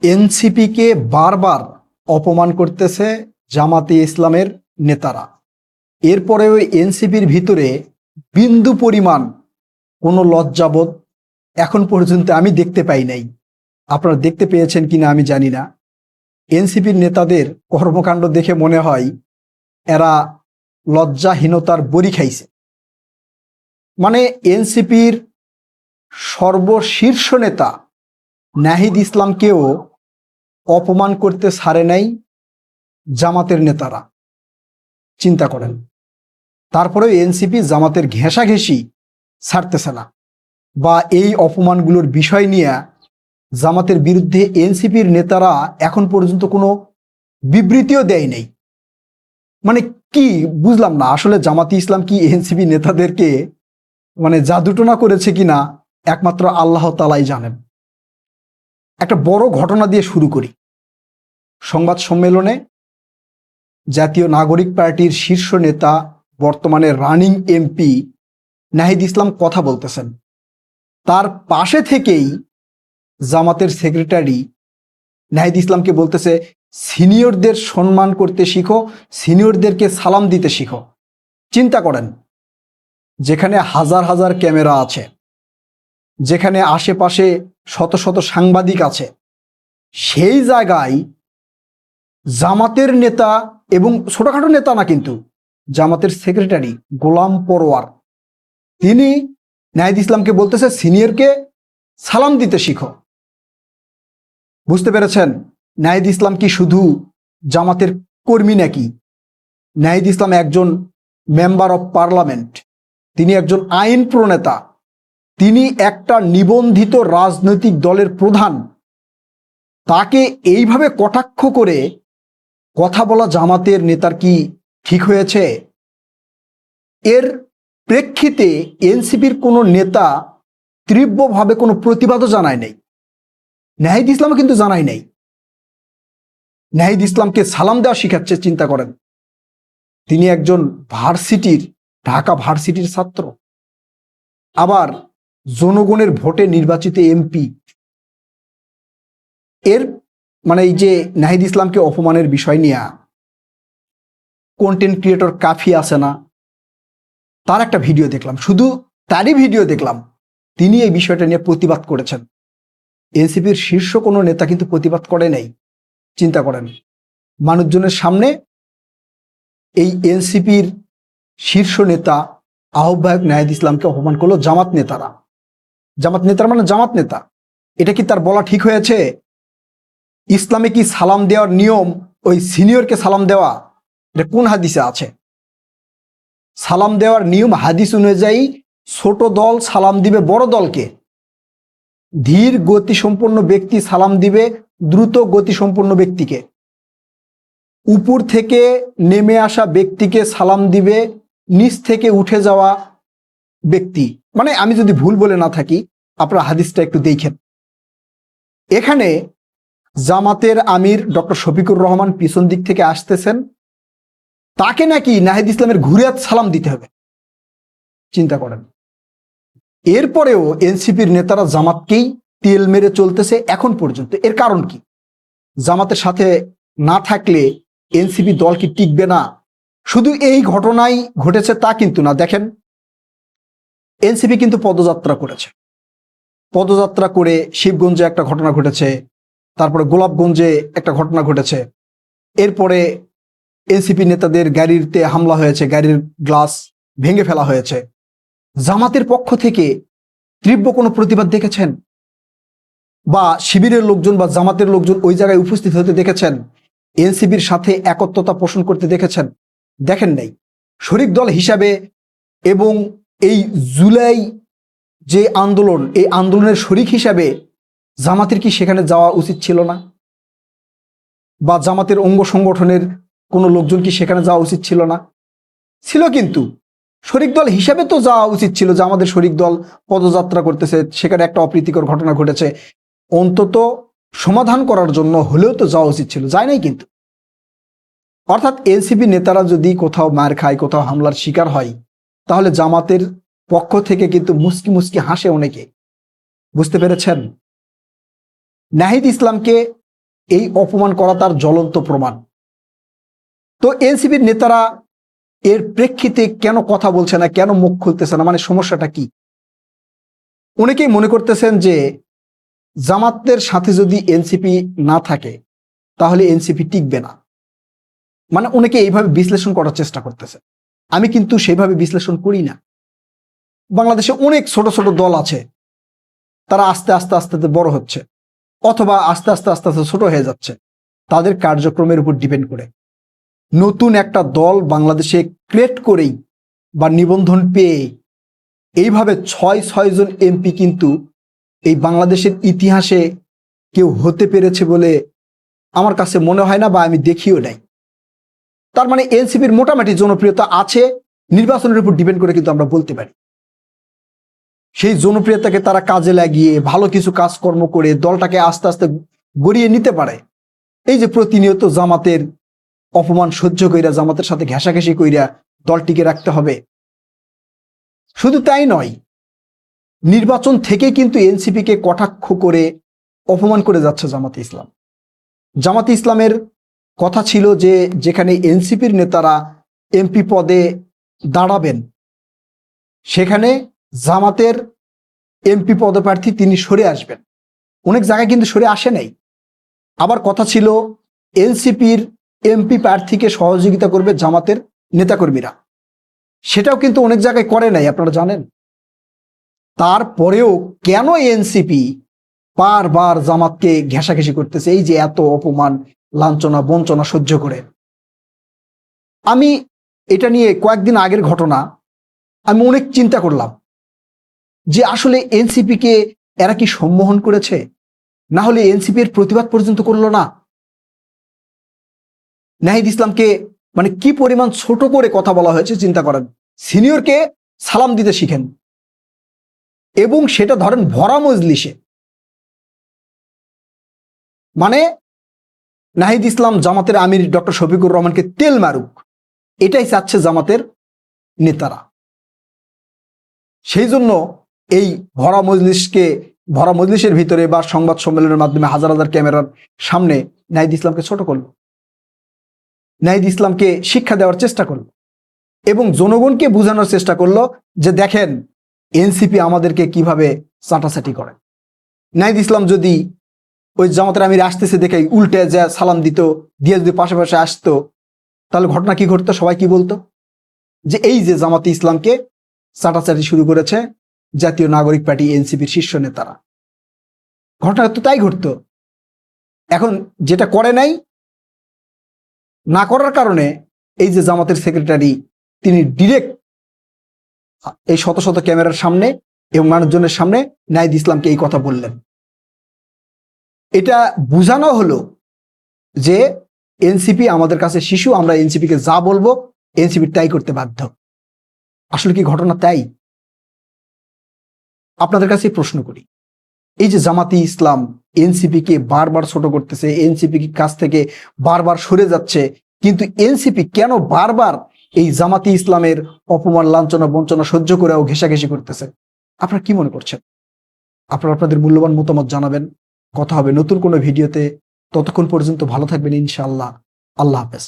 এনসিপিকে বারবার অপমান করতেছে জামাতে ইসলামের নেতারা। এরপরেও এনসিপির ভিতরে বিন্দু পরিমাণ কোনো লজ্জাবোধ এখন পর্যন্ত আমি দেখতে পাই নাই। আপনারা দেখতে পেয়েছেন কিনা আমি জানি না। এনসিপির নেতাদের কর্মকাণ্ড দেখে মনে হয় এরা লজ্জাহীনতার বড়ি খাইছে। মানে এনসিপির সর্বশীর্ষ নেতা নাহিদ ইসলামকেও অপমান করতে ছাড়ে নাই জামাতের নেতারা। চিন্তা করেন, তারপরেও এনসিপি জামাতের ঘেঁষাঘেঁষি ছাড়তেছে না, বা এই অপমানগুলোর বিষয় নিয়ে জামাতের বিরুদ্ধে এনসিপির নেতারা এখন পর্যন্ত কোনো বিবৃতিও দেয় নাই। মানে কি বুঝলাম না আসলে, জামাতি ইসলাম কি এনসিপি নেতাদেরকে মানে জাদুটনা করেছে কিনা একমাত্র আল্লাহ তাআলাই জানেন। একটা বড় ঘটনা দিয়ে শুরু করি। সংবাদ সম্মেলনে জাতীয় নাগরিক পার্টির শীর্ষ নেতা, বর্তমানে রানিং এমপি নাহিদ ইসলাম কথা বলতেছেন। তার পাশে থেকেই জামাতের সেক্রেটারি নাহিদ ইসলামকে বলতেছে, সিনিয়রদের সম্মান করতে শিখো, সিনিয়রদেরকে সালাম দিতে শিখো। চিন্তা করেন, যেখানে হাজার হাজার ক্যামেরা আছে, যেখানে আশেপাশে শত শত সাংবাদিক আছে, সেই জায়গায় জামাতের নেতা, এবং ছোটখাটো নেতা না কিন্তু, জামাতের সেক্রেটারি গোলাম পরোয়ার, তিনি নাহিদ ইসলামকে বলতেছে সিনিয়রকে সালাম দিতে শিখো। বুঝতে পেরেছেন নাহিদ ইসলাম কি শুধু জামাতের কর্মী নাকি? নাহিদ ইসলাম একজন মেম্বার অফ পার্লামেন্ট, তিনি একজন আইন প্রণেতা, তিনি একটা নিবন্ধিত রাজনৈতিক দলের প্রধান। তাকে এইভাবে কটাক্ষ করে কথা বলা জামাতের নেতার কি ঠিক হয়েছে? এর প্রেক্ষিতে এনসিপির কোনো নেতা তীব্রভাবে কোনো প্রতিবাদও জানায় নাই। নাহিদ ইসলামও কিন্তু জানায় নাই। নাহিদ ইসলামকে সালাম দেওয়া শিখাচ্ছে। চিন্তা করেন, তিনি একজন ভার্সিটির, ঢাকা ভার্সিটির ছাত্র, আবার জনগণের ভোটে নির্বাচিত এমপি। এর মানে এই যে নাহিদ ইসলামকে অপমানের বিষয় নিয়ে কন্টেন্ট ক্রিয়েটর কাফি আছে না, তার একটা ভিডিও দেখলাম, শুধু তারই ভিডিও দেখলাম, তিনি এই বিষয়টা নিয়ে প্রতিবাদ করেছেন। এনসিপির শীর্ষ কোনো নেতা কিন্তু প্রতিবাদ করে নাই। চিন্তা করেন, মানুষজনের সামনে এই এনসিপির শীর্ষ নেতা আহ্বায়ক নাহিদ ইসলামকে অপমান করলো জামাত নেতারা। জামাত নেতারা মানে জামাত নেতা। এটা কি তার বলা ঠিক হয়েছে? ইসলামে কি সালাম দেওয়ার নিয়ম ওই সিনিয়রকে সালাম দেওয়া? এটা কোন হাদিসে আছে? সালাম দেওয়ার নিয়ম হাদিস অনুযায়ী ছোট দল সালাম দিবে বড় দলকে, ধীর গতিসম্পন্ন ব্যক্তি সালাম দিবে দ্রুত গতিসম্পন্ন ব্যক্তিকে, উপর থেকে নেমে আসা ব্যক্তিকে সালাম দিবে নিচ থেকে উঠে যাওয়া ব্যক্তি। মানে আমি যদি ভুল বলে না থাকি, আপনারা হাদিসটা একটু দেখেন। এখানে জামাতের আমির ডক্টর শফিকুর রহমান পিছন দিক থেকে আসতেছেন, তাকে নাকি নাহিদ ইসলামের ঘুরে সালাম দিতে হবে। চিন্তা করেন। এরপরেও এনসিপির নেতারা জামাতকেই তেল মেরে চলতেছে এখন পর্যন্ত। এর কারণ কি? জামাতের সাথে না থাকলে এনসিপি দল কি টিকবে না? শুধু এই ঘটনাই ঘটেছে তা কিন্তু না। দেখেন, এনসিপি কিন্তু পদযাত্রা করেছে। পদযাত্রা করে শিবগঞ্জে একটা ঘটনা ঘটেছে, তারপরে গোলাপগঞ্জে একটা ঘটনা ঘটেছে, এরপরে এনসিপি নেতাদের গাড়িতে হামলা হয়েছে, গাড়ির গ্লাস ভেঙে ফেলা হয়েছে। জামাতের পক্ষ থেকে তীব্র কোনো প্রতিবাদ দেখেছেন? বা শিবিরের লোকজন বা জামাতের লোকজন ওই জায়গায় উপস্থিত হতে দেখেছেন? এনসিপির সাথে একত্রতা পোষণ করতে দেখেছেন? দেখেন নাই। শরিক দল হিসাবে এবং এই জুলাই যে আন্দোলন, এই আন্দোলনের শরিক হিসাবে জামাতের কি সেখানে যাওয়া উচিত ছিল না? বা জামাতের অঙ্গ সংগঠনের কোনো লোকজন কি সেখানে যাওয়া উচিত ছিল না? ছিল। কিন্তু শরিক দল হিসাবে তো যাওয়া উচিত ছিল, যে আমাদের শরিক দল পদযাত্রা করতেছে, সেখানে একটা অপ্রীতিকর ঘটনা ঘটেছে, অন্তত সমাধান করার জন্য হলেও তো যাওয়া উচিত ছিল। যায় নাই কিন্তু। অর্থাৎ এনসিপি নেতারা যদি কোথাও মার খায়, কোথাও হামলার শিকার হয়, তাহলে জামাতের পক্ষ থেকে কিন্তু মুস্কি মুস্কি হাসে অনেকে। বুঝতে পেরেছেন? নাহিদ ইসলামকে এই অপমান করা তার জ্বলন্ত প্রমাণ। তো এনসিপির নেতারা এর প্রেক্ষিতে কেন কথা বলছে না, কেন মুখ খুলতেছে না, মানে সমস্যাটা কি? অনেকেই মনে করতেছেন যে জামাতের সাথে যদি এনসিপি না থাকে তাহলে এনসিপি টিকবে না, মানে অনেকে এইভাবে বিশ্লেষণ করার চেষ্টা করতেছে। আমি কিন্তু সেইভাবে বিশ্লেষণ করি না। বাংলাদেশে অনেক ছোট ছোট দল আছে, তারা আস্তে আস্তে আস্তে আস্তে বড় হচ্ছে অথবা আস্তে আস্তে আস্তে আস্তে ছোট হয়ে যাচ্ছে তাদের কার্যক্রমের উপর ডিপেন্ড করে। নতুন একটা দল বাংলাদেশে ক্রিয়েট করেই বা নিবন্ধন পেয়ে এইভাবে ৬ জন এমপি কিন্তু এই বাংলাদেশের ইতিহাসে কেউ হতে পেরেছে বলে আমার কাছে মনে হয় না, বা আমি দেখিও নাই। তার মানে এনসিপির মোটামুটি জনপ্রিয়তা আছে, নির্বাচনের উপর ডিপেন্ড করে কিন্তু আমরা বলতে পারি। সেই জনপ্রিয়তাকে তারা কাজে লাগিয়ে ভালো কিছু কাজকর্ম করে দলটাকে আস্তে আস্তে গড়িয়ে নিতে পারে। এই যে প্রতিনিয়ত জামাতের অপমান সহ্য কইরা, জামাতের সাথে ঘেঁষাঘেঁষি কইরা দলটিকে রাখতে হবে। শুধু তাই নয়, নির্বাচন থেকে কিন্তু এনসিপিকে কটাক্ষ করে অপমান করে যাচ্ছে জামাতে ইসলাম। জামাতে ইসলামের কথা ছিল যে যেখানে এনসিপির নেতারা এমপি পদে দাঁড়াবেন সেখানে জামাতের এমপি পদপ্রার্থী তিনি সরে আসবেন। অনেক জায়গায় কিন্তু সরে আসে নাই। আবার কথা ছিল এনসিপির এমপি প্রার্থীকে সহযোগিতা করবে জামাতের নেতাকর্মীরা, সেটাও কিন্তু অনেক জায়গায় করে নাই, আপনারা জানেন। তারপরেও কেন এনসিপি বারবার জামাতকে ঘেঁষাঘেঁষি করতেছে, এই যে এত অপমান, লাঞ্ছনা, বঞ্চনা সহ্য করে? আমি এটা নিয়ে কয়েকদিন আগের ঘটনা আমি অনেক চিন্তা করলাম যে আসলে এনসিপিকে এরা কি সম্মোহন করেছে, না হলে এনসিপির প্রতিবাদ পর্যন্ত করলো না? নাহিদ ইসলামকে মানে কি পরিমাণ ছোট করে কথা বলা হয়েছে চিন্তা করেন। সিনিয়রকে সালাম দিতে শিখেন, এবং সেটা ধরেন ভরা মজলিসে। মানে নাহিদ ইসলাম জামাতের আমির ডক্টর শফিকুর রহমানকে তেল মারুক, এটাই চাচ্ছে জামাতের নেতারা। সেই জন্য এই ভরা মজলিসের ভিতরে বা সংবাদ সম্মেলনের মাধ্যমে হাজার হাজার ক্যামেরার সামনে নাহিদ ইসলামকে ছোট করল, নাহিদ ইসলামকে শিক্ষা দেওয়ার চেষ্টা করল এবং জনগণকে বোঝানোর চেষ্টা করলো যে দেখেন এনসিপি আমাদেরকে কিভাবে চাটাচাটি করে। নাহিদ ইসলাম যদি ওই জামাতের আমির আসতেছে দেখে উল্টে যা সালাম দিত, দিয়ে যদি পাশে পাশে আসতো, তাহলে ঘটনা কি ঘটতো? সবাই কি বলতো? যে এই যে জামাতে ইসলামকে চাটাচাটি শুরু করেছে জাতীয় নাগরিক পার্টি এনসিপির শীর্ষ নেতারা। ঘটনা তো তাই ঘটতো। এখন যেটা করে নাই, না করার কারণে এই যে জামাতের সেক্রেটারি তিনি ডিরেক্ট এই শত শত ক্যামেরার সামনে এবং মানুষজনের সামনে নাহিদ ইসলামকে এই কথা বললেন। এটা বোঝানো হলো যে এনসিপি আমাদের কাছে শিশু, আমরা এনসিপিকে যা বলবো এনসিপি তাই করতে বাধ্য। আসলে কি ঘটনা তাই? আপনাদের কাছে প্রশ্ন করি, এই যে জামাতি ইসলাম এনসিপিকে বারবার ছোট করতেছে, এনসিপি কাছ থেকে বারবার সরে যাচ্ছে, কিন্তু এনসিপি কেন বারবার এই জামাতি ইসলামের অপমান, লাঞ্ছনা, বঞ্চনা সহ্য করেও ঘেঁষাঘেঁষি করতেছে? আপনারা কি মনে করছেন? আপনারা আপনাদের মূল্যবান মতামত জানাবেন। কথা হবে নতুন কোনো ভিডিওতে। ততক্ষণ পর্যন্ত ভালো থাকবেন ইনশাআল্লাহ। আল্লাহ হাফেজ।